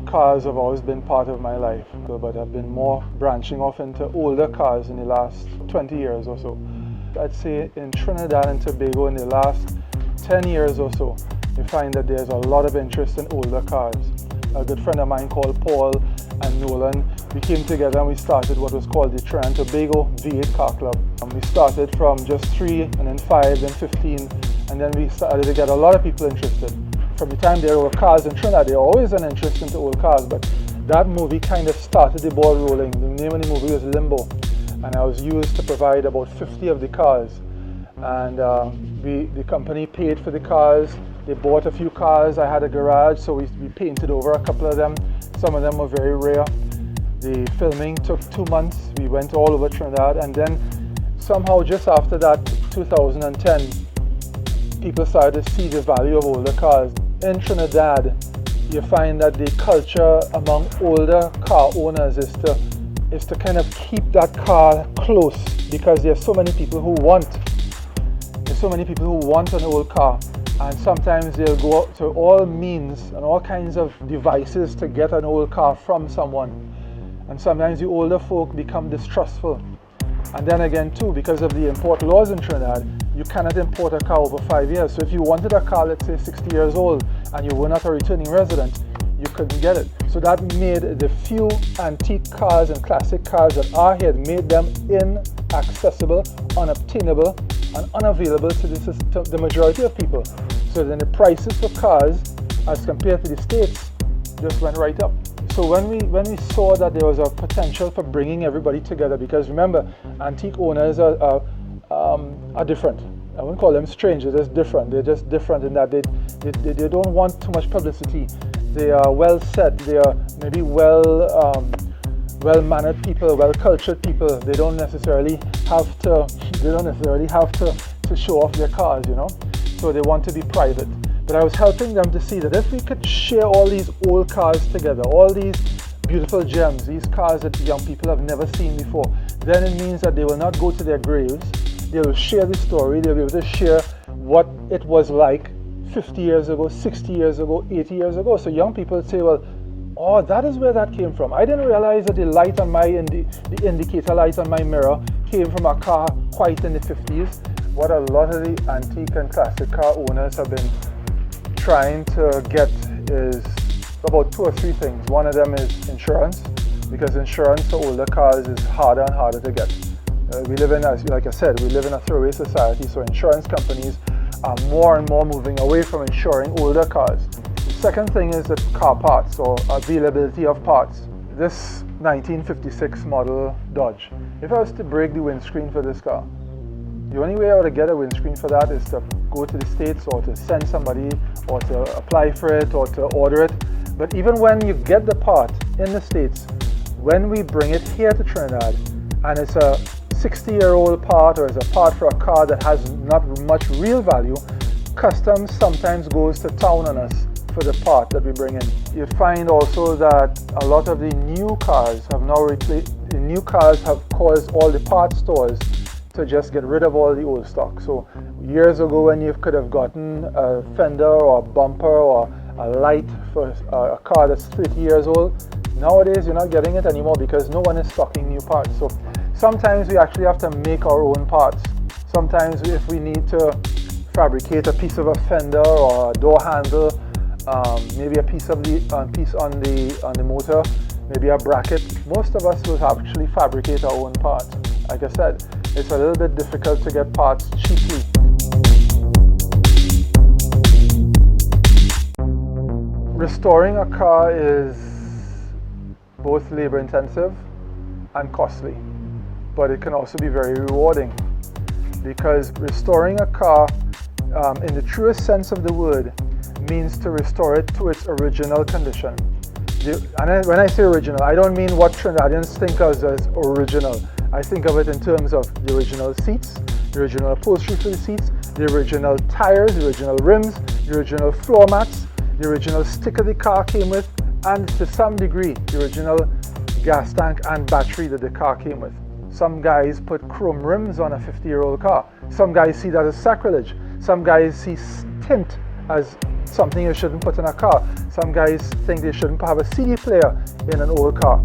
Cars have always been part of my life, but I've been more branching off into older cars in the last 20 years or so. I'd say in Trinidad and Tobago in the last 10 years or so, you find that there's a lot of interest in older cars. A good friend of mine called Paul and Nolan, we came together and we started what was called the Trinidad and Tobago V8 Car Club. And we started from just 3 and then 5 and 15, and then we started to get a lot of people interested. From the time there were cars in Trinidad, there was always an interest into old cars, but that movie kind of started the ball rolling. The name of the movie was Limbo, and I was used to provide about 50 of the cars. And the company paid for the cars. They bought a few cars. I had a garage, so we painted over a couple of them. Some of them were very rare. The filming took 2 months. We went all over Trinidad, and then somehow just after that, 2010, people started to see the value of older cars. In Trinidad, you find that the culture among older car owners is to kind of keep that car close, because there's so many people who want an old car, and sometimes they'll go up to all means and all kinds of devices to get an old car from someone. And sometimes the older folk become distrustful. And then again too, because of the import laws in Trinidad, you cannot import a car over 5 years. So if you wanted a car, let's say 60 years old, and you were not a returning resident, you couldn't get it. So that made the few antique cars and classic cars that are here, made them inaccessible, unobtainable, and unavailable to the majority of people. So then the prices for cars, as compared to the States, just went right up. So when we saw that there was a potential for bringing everybody together, because remember, antique owners are different. I wouldn't call them strange, they're just different. They're just different in that they don't want too much publicity. They are well set, they are maybe well-mannered people, well-cultured people. They don't necessarily have to show off their cars, you know. So they want to be private. But I was helping them to see that if we could share all these old cars together, all these beautiful gems, these cars that young people have never seen before, then it means that they will not go to their graves. They will share the story. They'll be able to share what it was like 50 years ago, 60 years ago, 80 years ago. So young people say, well, oh, that is where that came from. I didn't realize that the light on my the indicator light on my mirror came from a car quite in the 50s. What a lot of the antique and classic car owners have been trying to get is about 2 or 3 things. One of them is insurance, because insurance for older cars is harder and harder to get. We live in, like I said, we live in a throwaway society, so insurance companies are more and more moving away from insuring older cars. The second thing is the car parts, or availability of parts. This 1956 model Dodge, if I was to break the windscreen for this car, the only way I would get a windscreen for that is to go to the States, or to send somebody, or to apply for it, or to order it. But even when you get the part in the States, when we bring it here to Trinidad, and it's a 60-year-old part, or it's a part for a car that has not much real value, customs sometimes goes to town on us for the part that we bring in. You find also that a lot of the new cars have now caused all the parts stores to just get rid of all the old stock. So years ago, when you could have gotten a fender or a bumper or a light for a car that's 30 years old, nowadays you're not getting it anymore because no one is stocking new parts. So sometimes we actually have to make our own parts. Sometimes if we need to fabricate a piece of a fender or a door handle, maybe a piece on the motor, maybe a bracket, most of us will actually fabricate our own parts. Like I said, it's a little bit difficult to get parts cheaply. Restoring a car is both labor intensive and costly, but it can also be very rewarding. because restoring a car in the truest sense of the word means to restore it to its original condition. When I say original, I don't mean what Trinidadians think of as original. I think of it in terms of the original seats, the original upholstery for the seats, the original tires, the original rims, the original floor mats, the original sticker the car came with, and to some degree, the original gas tank and battery that the car came with. Some guys put chrome rims on a 50-year-old car. Some guys see that as sacrilege. Some guys see tint as something you shouldn't put in a car. Some guys think they shouldn't have a CD player in an old car.